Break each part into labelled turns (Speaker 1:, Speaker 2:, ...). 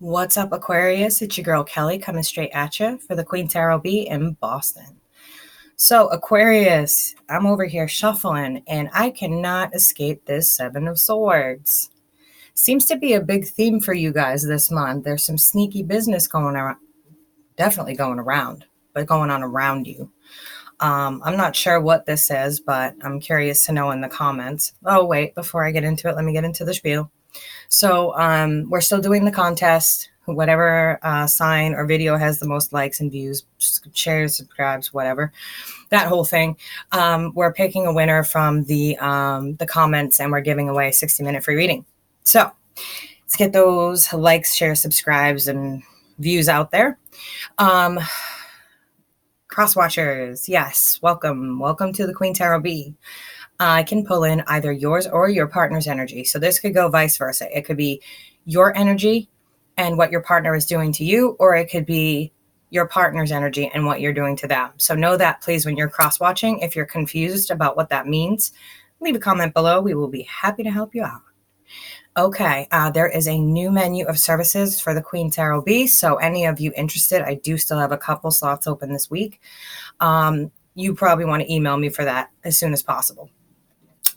Speaker 1: What's up, Aquarius? It's your girl Kelly coming straight at you for the Queen Tarot B in Boston. So, Aquarius, I'm over here shuffling and I cannot escape this Seven of Swords. Seems to be a big theme for you guys this month. There's some sneaky business going around, definitely going around, but going on around you. I'm not sure what this is, but I'm curious to know in the comments. Oh, wait, before I get into it, let me get into the spiel. So we're still doing the contest. Whatever sign or video has the most likes and views, shares, subscribes, whatever, that whole thing. We're picking a winner from the comments, and we're giving away a 60-minute free reading. So let's get those likes, shares, subscribes, and views out there. Cross watchers, yes, welcome to the Queen Tarot B. I can pull in either yours or your partner's energy. So this could go vice versa. It could be your energy and what your partner is doing to you, or it could be your partner's energy and what you're doing to them. So know that, please, when you're cross-watching. If you're confused about what that means, leave a comment below. We will be happy to help you out. Okay, there is a new menu of services for the Queen Tarot B. So any of you interested, I do still have a couple slots open this week. You probably want to email me for that as soon as possible.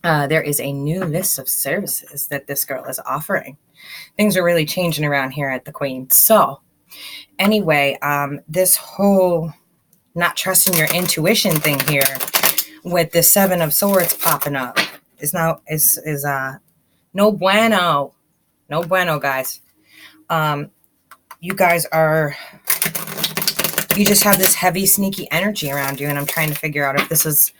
Speaker 1: There is a new list of services that this girl is offering. Things are really changing around here at the Queen. So anyway, this whole not trusting your intuition thing here with the Seven of Swords popping up is no bueno. No bueno, guys. You guys you just have this heavy, sneaky energy around you, and I'm trying to figure out if this is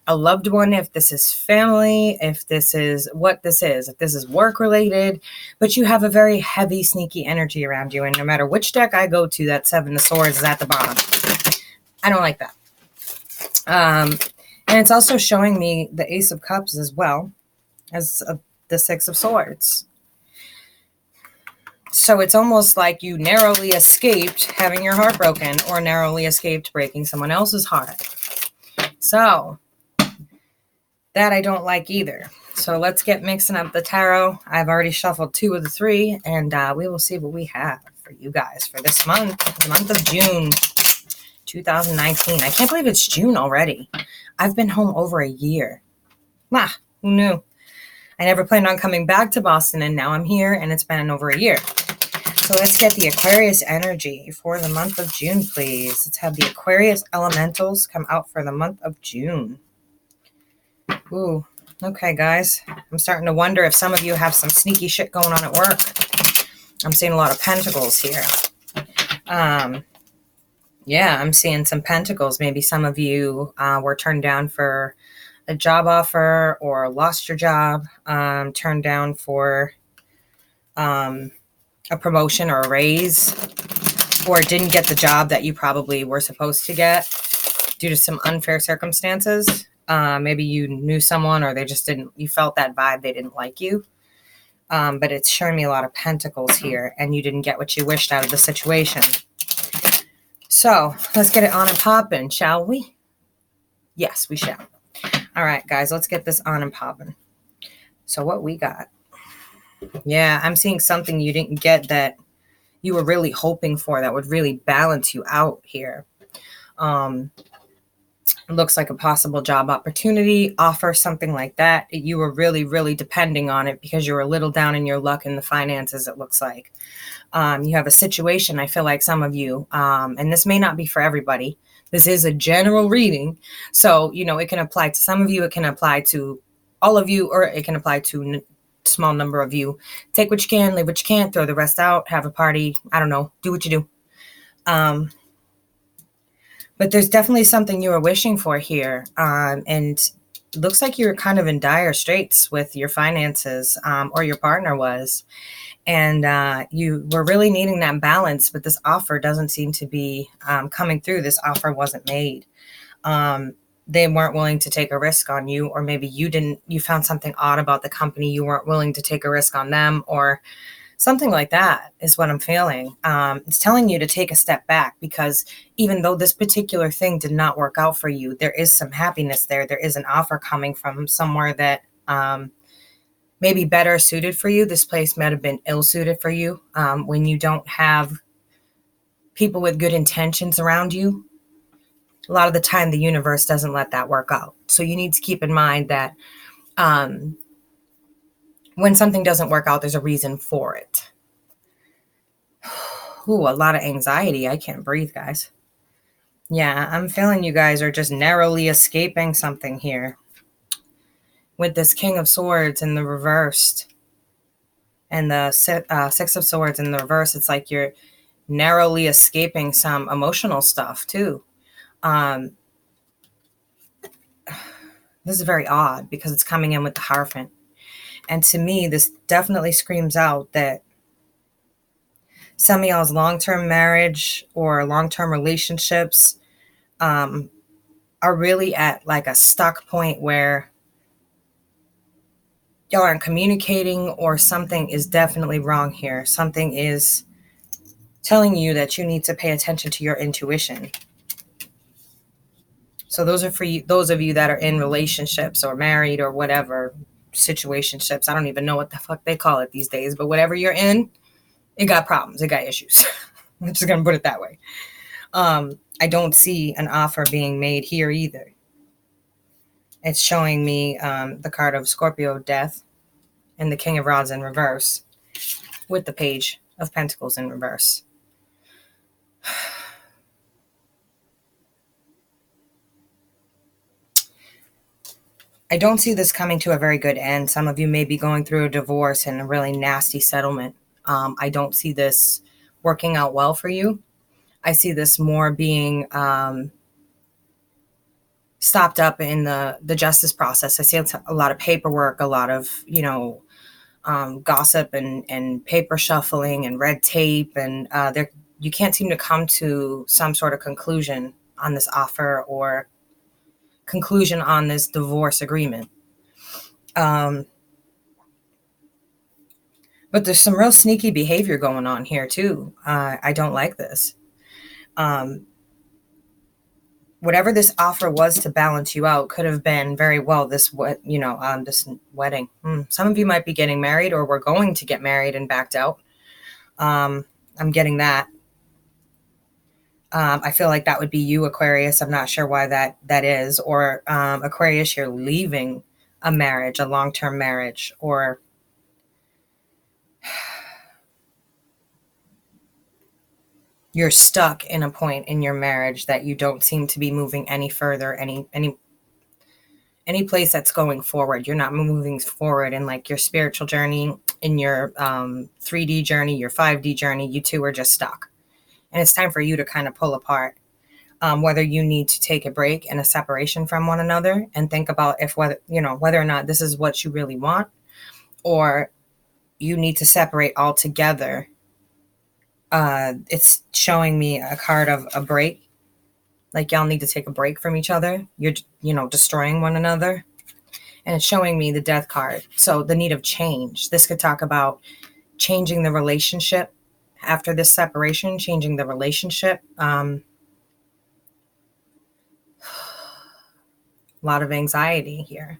Speaker 1: a loved one, if this is family, if this is what this is, if this is work related, but you have a very heavy, sneaky energy around you. And no matter which deck I go to, that Seven of Swords is at the bottom. I don't like that. And it's also showing me the Ace of Cups as well as the Six of Swords. So it's almost like you narrowly escaped having your heart broken, or narrowly escaped breaking someone else's heart. So that I don't like either. So let's get mixing up the tarot. I've already shuffled 2 of the 3, and we will see what we have for you guys for this month, the month of June 2019. I can't believe it's June already. I've been home over a year. Who knew? I never planned on coming back to Boston, and now I'm here, and it's been over a year. So let's get the Aquarius energy for the month of June, please. Let's have the Aquarius elementals come out for the month of June. Ooh, okay, guys. I'm starting to wonder if some of you have some sneaky shit going on at work. I'm seeing a lot of pentacles here. Yeah, I'm seeing some pentacles. Maybe some of you were turned down for a job offer, or lost your job, turned down for a promotion or a raise, or didn't get the job that you probably were supposed to get due to some unfair circumstances. Maybe you knew someone, or they just didn't, you felt that vibe, they didn't like you. But it's showing me a lot of pentacles here, and you didn't get what you wished out of the situation. So let's get it on and popping, shall we? Yes, we shall. All right, guys, let's get this on and popping. So what we got? Yeah, I'm seeing something you didn't get that you were really hoping for that would really balance you out here. It looks like a possible job opportunity, offer, something like that. You were really, really depending on it because you were a little down in your luck in the finances, it looks like. You have a situation, I feel like some of you, and this may not be for everybody. This is a general reading. So, it can apply to some of you. It can apply to all of you, or it can apply to a small number of you. Take what you can, leave what you can't, throw the rest out, have a party. I don't know. Do what you do. But there's definitely something you were wishing for here. And it looks like you're kind of in dire straits with your finances, or your partner was. And you were really needing that balance, but this offer doesn't seem to be coming through. This offer wasn't made. They weren't willing to take a risk on you, or maybe you found something odd about the company. You weren't willing to take a risk on them, or something like that is what I'm feeling. It's telling you to take a step back, because even though this particular thing did not work out for you, there is some happiness there. There is an offer coming from somewhere that maybe better suited for you. This place might have been ill suited for you. When you don't have people with good intentions around you, a lot of the time the universe doesn't let that work out. So you need to keep in mind that when something doesn't work out, there's a reason for it. Ooh, a lot of anxiety. I can't breathe, guys. Yeah, I'm feeling you guys are just narrowly escaping something here. With this King of Swords in the reversed and the Six of Swords in the reverse, it's like you're narrowly escaping some emotional stuff too. This is very odd because it's coming in with the Hierophant. And to me, this definitely screams out that some of y'all's long-term marriage or long-term relationships are really at like a stuck point where y'all aren't communicating, or something is definitely wrong here. Something is telling you that you need to pay attention to your intuition. So those are for you, those of you that are in relationships or married or whatever, situationships. I don't even know what the fuck they call it these days, but whatever you're in, it got problems, it got issues. I'm just gonna put it that way. I don't see an offer being made here either. It's showing me the card of Scorpio death and the King of Rods in reverse with the Page of Pentacles in reverse. I don't see this coming to a very good end. Some of you may be going through a divorce and a really nasty settlement. I don't see this working out well for you. I see this more being stopped up in the justice process. I see a lot of paperwork, a lot of, gossip and paper shuffling and red tape. And you can't seem to come to some sort of conclusion on this offer or conclusion on this divorce agreement. But there's some real sneaky behavior going on here too. I don't like this. Whatever this offer was to balance you out could have been very well this wedding. Some of you might be getting married or were going to get married and backed out. I'm getting that. I feel like that would be you, Aquarius. I'm not sure why that is. Or Aquarius, you're leaving a marriage, a long-term marriage, or you're stuck in a point in your marriage that you don't seem to be moving any further, any place that's going forward. You're not moving forward in like your spiritual journey, in your 3D journey, your 5D journey. You two are just stuck. And it's time for you to kind of pull apart. Whether you need to take a break and a separation from one another and think about whether or not this is what you really want, or you need to separate altogether. It's showing me a card of a break. Like y'all need to take a break from each other. You're, destroying one another. And it's showing me the Death card. So the need of change. This could talk about changing the relationship after this separation, changing the relationship. A lot of anxiety here.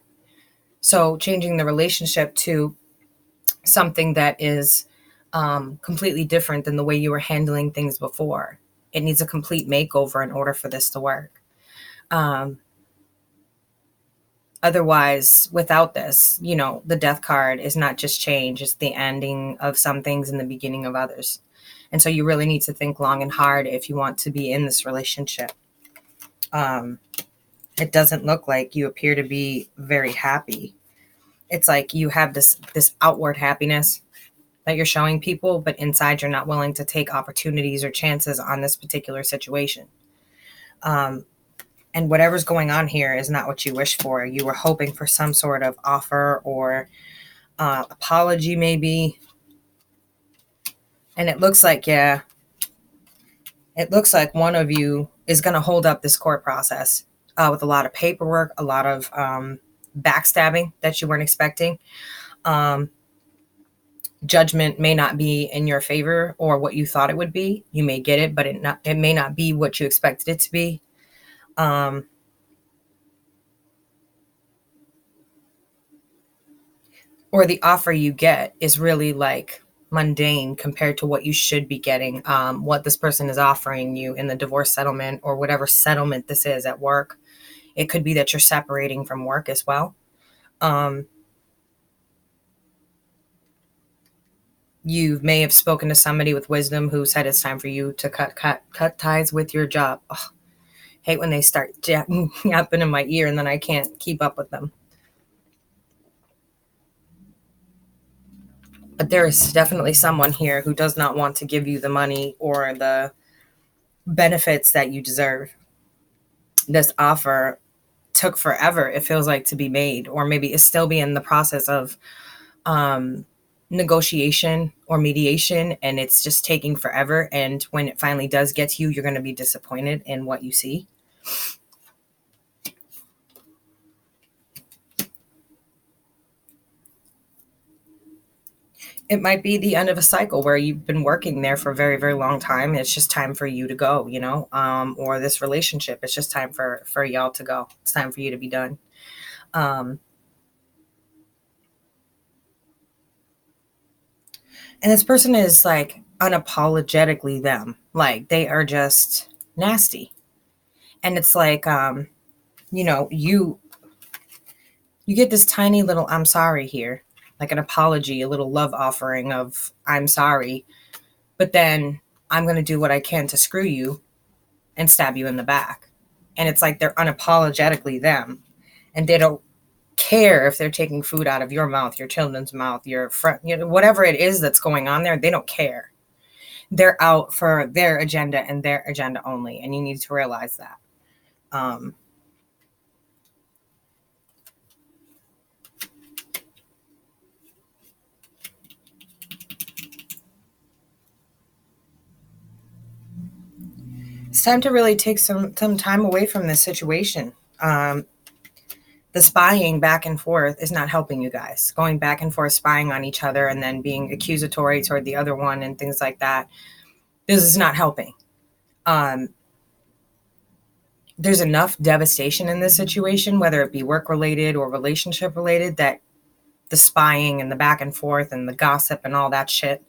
Speaker 1: So changing the relationship to something that is completely different than the way you were handling things before. It needs a complete makeover in order for this to work. Otherwise, without this, the Death card is not just change, it's the ending of some things and the beginning of others. And so you really need to think long and hard if you want to be in this relationship. It doesn't look like you appear to be very happy. It's like you have this outward happiness that you're showing people, but inside you're not willing to take opportunities or chances on this particular situation. And whatever's going on here is not what you wish for. You were hoping for some sort of offer or apology maybe. And it looks like, one of you is going to hold up this court process with a lot of paperwork, a lot of backstabbing that you weren't expecting. Judgment may not be in your favor or what you thought it would be. You may get it, but it may not be what you expected it to be. or the offer you get is really like mundane compared to what you should be getting, what this person is offering you in the divorce settlement or whatever settlement this is at work. It could be that you're separating from work as well. You may have spoken to somebody with wisdom who said it's time for you to cut ties with your job. Ugh, hate when they start yapping in my ear and then I can't keep up with them. But there is definitely someone here who does not want to give you the money or the benefits that you deserve. This offer took forever, it feels like, to be made, or maybe it's still be in the process of negotiation or mediation, and it's just taking forever. And when it finally does get to you, you're going to be disappointed in what you see. It might be the end of a cycle where you've been working there for a very, very long time. It's just time for you to go, or this relationship. It's just time for y'all to go. It's time for you to be done. And this person is like unapologetically them. Like they are just nasty. And it's like, you get this tiny little I'm sorry here, like an apology, a little love offering of I'm sorry, but then I'm going to do what I can to screw you and stab you in the back. And it's like they're unapologetically them, and they don't care if they're taking food out of your mouth, your children's mouth, your friend, whatever it is that's going on there. They don't care. They're out for their agenda and their agenda only, and you need to realize that. It's time to really take some time away from this situation. The spying back and forth is not helping you guys. Going back and forth, spying on each other, and then being accusatory toward the other one and things like that. This is not helping. There's enough devastation in this situation, whether it be work related or relationship related, that the spying and the back and forth and the gossip and all that shit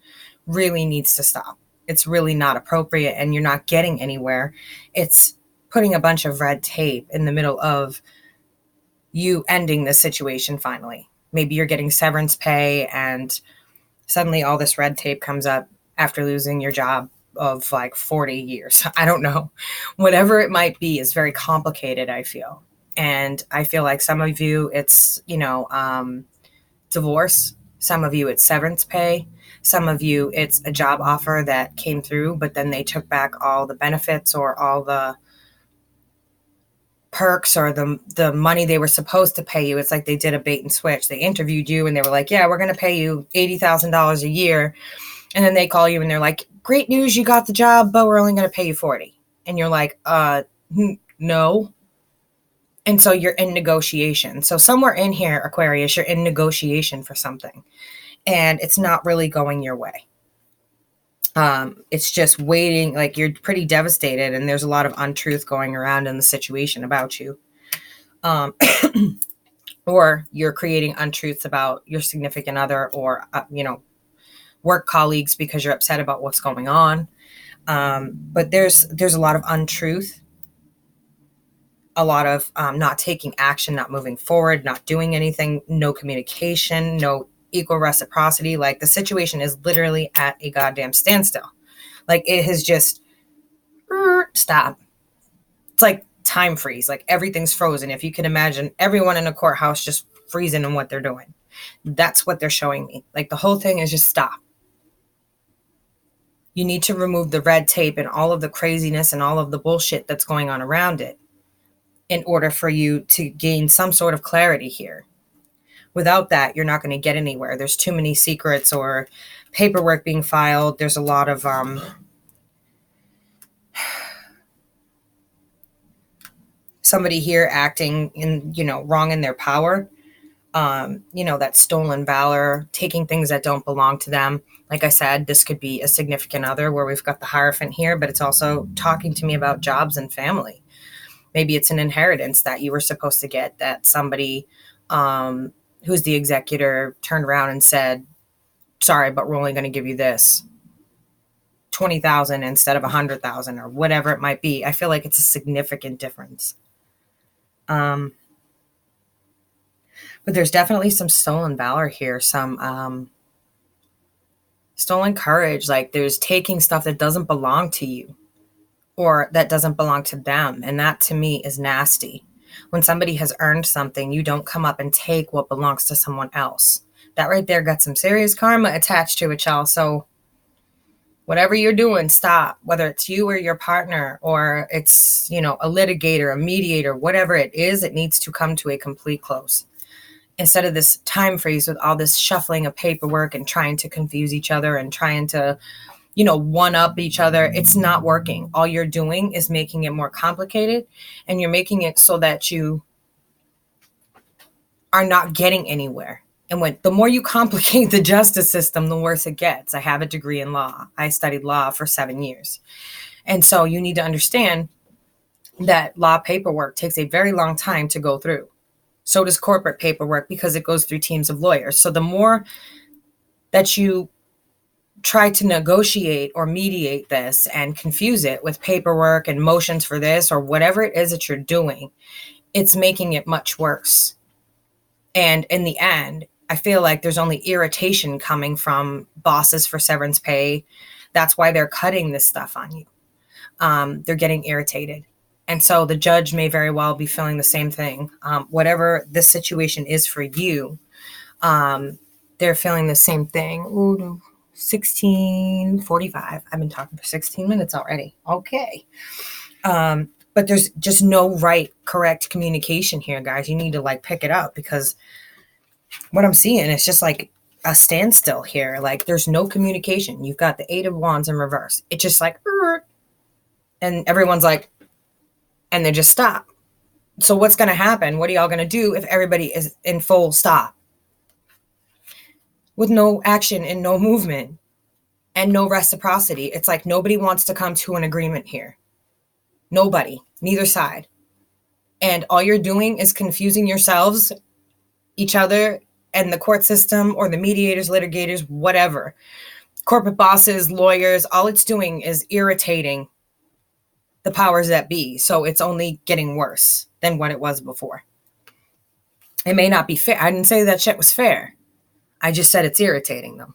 Speaker 1: really needs to stop. It's really not appropriate, and you're not getting anywhere. It's putting a bunch of red tape in the middle of you ending this situation finally. Maybe you're getting severance pay and suddenly all this red tape comes up after losing your job of like 40 years. I don't know. Whatever it might be is very complicated, I feel. And I feel like some of you, it's, divorce. Some of you, it's severance pay. Some of you, it's a job offer that came through, but then they took back all the benefits or all the perks or the money they were supposed to pay you. It's like they did a bait and switch. They interviewed you and they were like, yeah, we're going to pay you $80,000 a year. And then they call you and they're like, great news, you got the job, but we're only going to pay you 40. And you're like, no. And so you're in negotiation. So somewhere in here, Aquarius, you're in negotiation for something. And it's not really going your way. It's just waiting, like you're pretty devastated, and there's a lot of untruth going around in the situation about you. Or you're creating untruths about your significant other or, work colleagues because you're upset about what's going on. But there's a lot of untruth, a lot of not taking action, not moving forward, not doing anything, no communication, no equal reciprocity. Like the situation is literally at a goddamn standstill. Like it has just stopped. It's like time freeze. Like everything's frozen. If you can imagine everyone in a courthouse just freezing in what they're doing. That's what they're showing me. Like the whole thing is just stop. You need to remove the red tape and all of the craziness and all of the bullshit that's going on around it in order for you to gain some sort of clarity here. Without that, you're not going to get anywhere. There's too many secrets or paperwork being filed. There's a lot of somebody here acting in, wrong in their power. That stolen valor, taking things that don't belong to them. Like I said, this could be a significant other where we've got the Hierophant here, but it's also talking to me about jobs and family. Maybe it's an inheritance that you were supposed to get that somebody who's the executor, turned around and said, sorry, but we're only going to give you this 20,000 instead of 100,000 or whatever it might be. I feel like it's a significant difference. But there's definitely some stolen valor here, some stolen courage. Like there's taking stuff that doesn't belong to you or that doesn't belong to them. And that to me is nasty. When somebody has earned something, you don't come up and take what belongs to someone else. That right there got some serious karma attached to it, y'all. So whatever you're doing, stop. Whether it's you or your partner, or it's, a litigator, a mediator, whatever it is, it needs to come to a complete close. Instead of this time freeze with all this shuffling of paperwork and trying to confuse each other and trying to, one up each other, it's not working. All you're doing is making it more complicated, and you're making it so that you are not getting anywhere. And the more you complicate the justice system, the worse it gets. I have a degree in law. I studied law for 7 years. And so you need to understand that law paperwork takes a very long time to go through. So does corporate paperwork, because it goes through teams of lawyers. So the more that you try to negotiate or mediate this and confuse it with paperwork and motions for this or whatever it is that you're doing, it's making it much worse. And in the end, I feel like there's only irritation coming from bosses for severance pay. That's why they're cutting this stuff on you. They're getting irritated. And so the judge may very well be feeling the same thing. Whatever this situation is for you, they're feeling the same thing. Ooh, 16:45. I've been talking for 16 minutes already. Okay. But there's just no correct communication here, guys. You need to pick it up, because what I'm seeing is just like a standstill here. Like there's no communication. You've got the 8 of Wands in reverse. It's just like, and everyone's like, and they just stop. So what's going to happen? What are y'all going to do if everybody is in full stop? With no action and no movement and no reciprocity. It's like nobody wants to come to an agreement here. Nobody, neither side. And all you're doing is confusing yourselves, each other, and the court system, or the mediators, litigators, whatever. Corporate bosses, lawyers, all it's doing is irritating the powers that be. So it's only getting worse than what it was before. It may not be fair. I didn't say that shit was fair. I just said it's irritating them.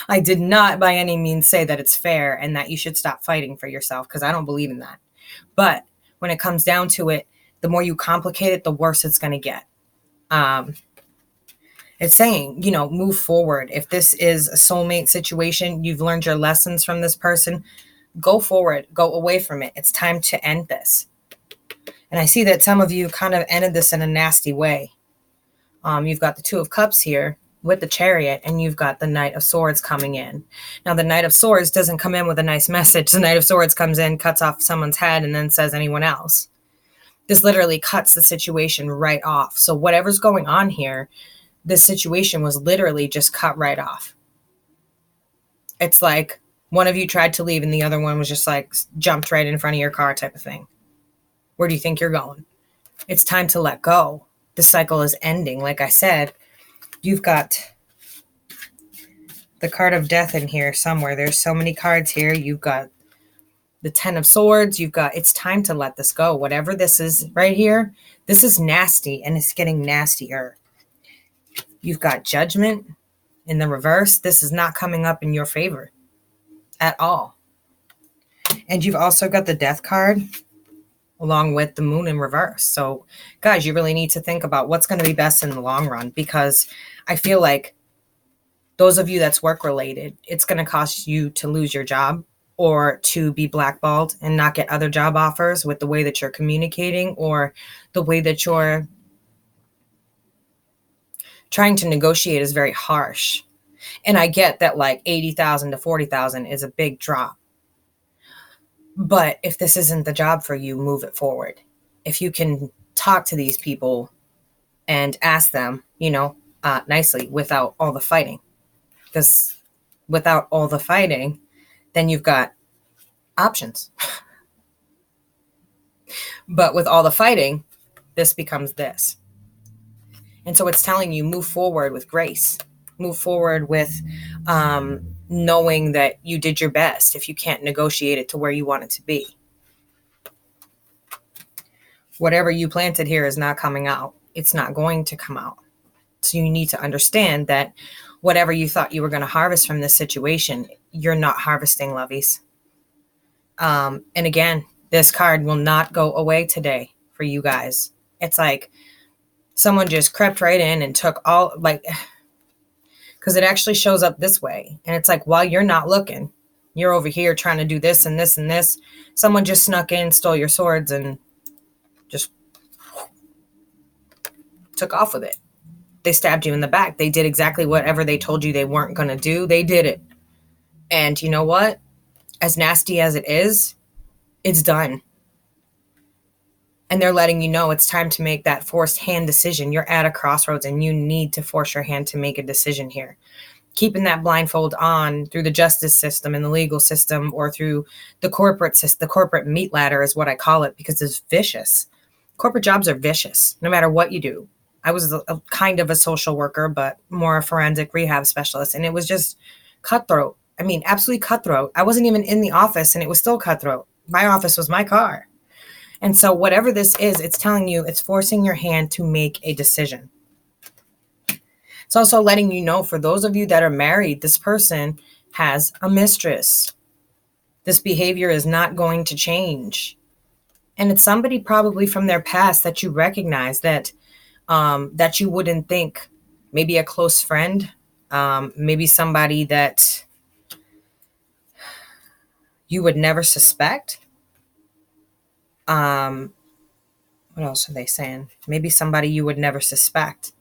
Speaker 1: I did not by any means say that it's fair and that you should stop fighting for yourself, because I don't believe in that. But when it comes down to it, the more you complicate it, the worse it's going to get. It's saying, move forward. If this is a soulmate situation, you've learned your lessons from this person, go forward, go away from it. It's time to end this. And I see that some of you kind of ended this in a nasty way. You've got the 2 of Cups here with the Chariot, and you've got the Knight of Swords coming in. Now, the Knight of Swords doesn't come in with a nice message. The Knight of Swords comes in, cuts off someone's head, and then says anyone else. This literally cuts the situation right off. So whatever's going on here, this situation was literally just cut right off. It's like one of you tried to leave and the other one was just like jumped right in front of your car type of thing. Where do you think you're going? It's time to let go. The cycle is ending. Like I said, you've got the card of death in here somewhere. There's so many cards here. You've got the 10 of Swords. It's time to let this go. Whatever this is right here, this is nasty, and it's getting nastier. You've got Judgment in the reverse. This is not coming up in your favor at all. And you've also got the Death card along with the Moon in reverse. So guys, you really need to think about what's going to be best in the long run, because I feel like those of you that's work related, it's going to cost you to lose your job or to be blackballed and not get other job offers with the way that you're communicating or the way that you're trying to negotiate is very harsh. And I get that 80,000 to 40,000 is a big drop. But if this isn't the job for you, move it forward. If you can talk to these people and ask them, nicely without all the fighting. Because without all the fighting, then you've got options. But with all the fighting, this becomes this. And so it's telling you move forward with grace. Move forward with knowing that you did your best if you can't negotiate it to where you want it to be. Whatever you planted here is not coming out. It's not going to come out. So you need to understand that whatever you thought you were going to harvest from this situation, you're not harvesting, lovies. And again, this card will not go away today for you guys. It's like someone just crept right in and took all, like, because it actually shows up this way. And it's like, while you're not looking, you're over here trying to do this and this and this. Someone just snuck in, stole your swords, and just took off with it. They stabbed you in the back. They did exactly whatever they told you they weren't going to do. They did it. And you know what? As nasty as it is, it's done. And they're letting you know it's time to make that forced hand decision. You're at a crossroads and you need to force your hand to make a decision here. Keeping that blindfold on through the justice system and the legal system, or through the corporate system, the corporate meat ladder is what I call it, because it's vicious. Corporate jobs are vicious, no matter what you do. I was a kind of a social worker, but more a forensic rehab specialist. And it was just cutthroat. I mean, absolutely cutthroat. I wasn't even in the office and it was still cutthroat. My office was my car. And so whatever this is, it's telling you, it's forcing your hand to make a decision. It's also letting you know, for those of you that are married, this person has a mistress. This behavior is not going to change. And it's somebody probably from their past that you recognize, that that you wouldn't think, maybe a close friend, maybe somebody that you would never suspect. What else are they saying? Maybe somebody you would never suspect,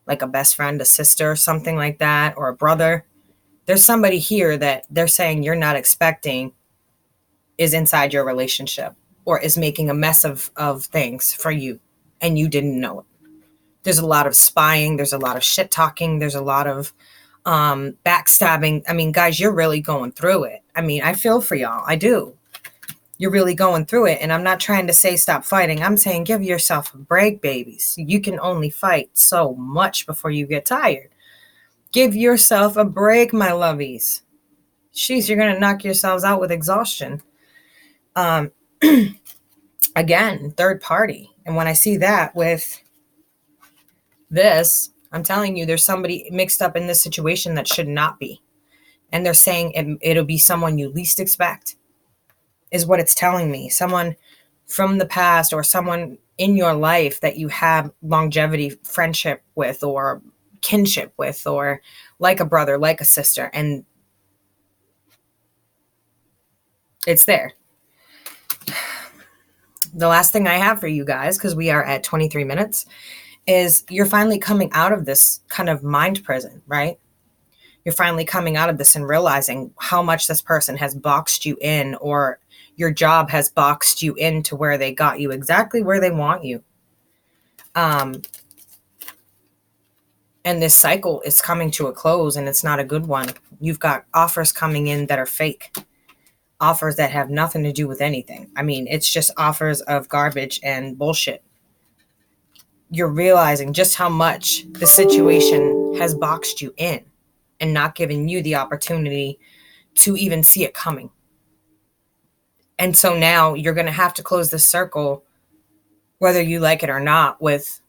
Speaker 1: like a best friend, a sister, something like that, or a brother. There's somebody here that they're saying you're not expecting is inside your relationship, or is making a mess of things for you, and you didn't know it. There's a lot of spying. There's a lot of shit talking. There's a lot of backstabbing. I mean, guys, you're really going through it. I mean, I feel for y'all. I do. You're really going through it. And I'm not trying to say stop fighting. I'm saying give yourself a break, babies. You can only fight so much before you get tired. Give yourself a break, my lovies. Jeez, you're going to knock yourselves out with exhaustion. Again, third party. And when I see that with this, I'm telling you, there's somebody mixed up in this situation that should not be. And they're saying it'll be someone you least expect, is what it's telling me. Someone from the past, or someone in your life that you have longevity friendship with, or kinship with, or like a brother, like a sister. And it's there. The last thing I have for you guys, because we are at 23 minutes, is you're finally coming out of this kind of mind prison, right? You're finally coming out of this and realizing how much this person has boxed you in, or your job has boxed you in to where they got you exactly where they want you. And this cycle is coming to a close, and it's not a good one. You've got offers coming in that are fake. Offers that have nothing to do with anything. I mean, it's just offers of garbage and bullshit. You're realizing just how much the situation has boxed you in and not giving you the opportunity to even see it coming. And so now you're going to have to close this circle, whether you like it or not, with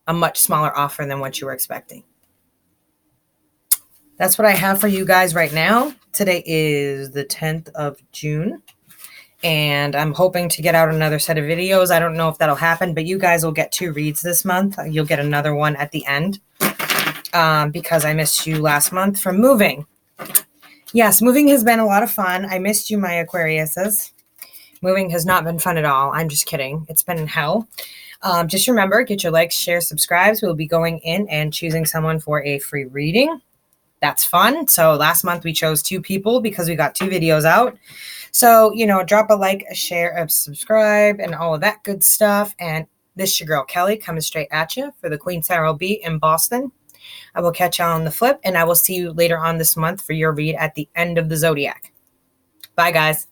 Speaker 1: a much smaller offer than what you were expecting. That's what I have for you guys right now. Today is the 10th of June. And I'm hoping to get out another set of videos. I don't know if that'll happen, but you guys will get 2 reads this month. You'll get another one at the end because I missed you last month from moving. Yes, moving has been a lot of fun. I missed you, my Aquariuses. Moving has not been fun at all. I'm just kidding. It's been hell. Just remember, get your likes, shares, subscribes. We'll be going in and choosing someone for a free reading. That's fun. So last month we chose 2 people because we got 2 videos out. So, drop a like, a share, a subscribe, and all of that good stuff. And this is your girl, Kelly, coming straight at you for the Queen Tarot B in Boston. I will catch you on the flip, and I will see you later on this month for your read at the end of the zodiac. Bye, guys.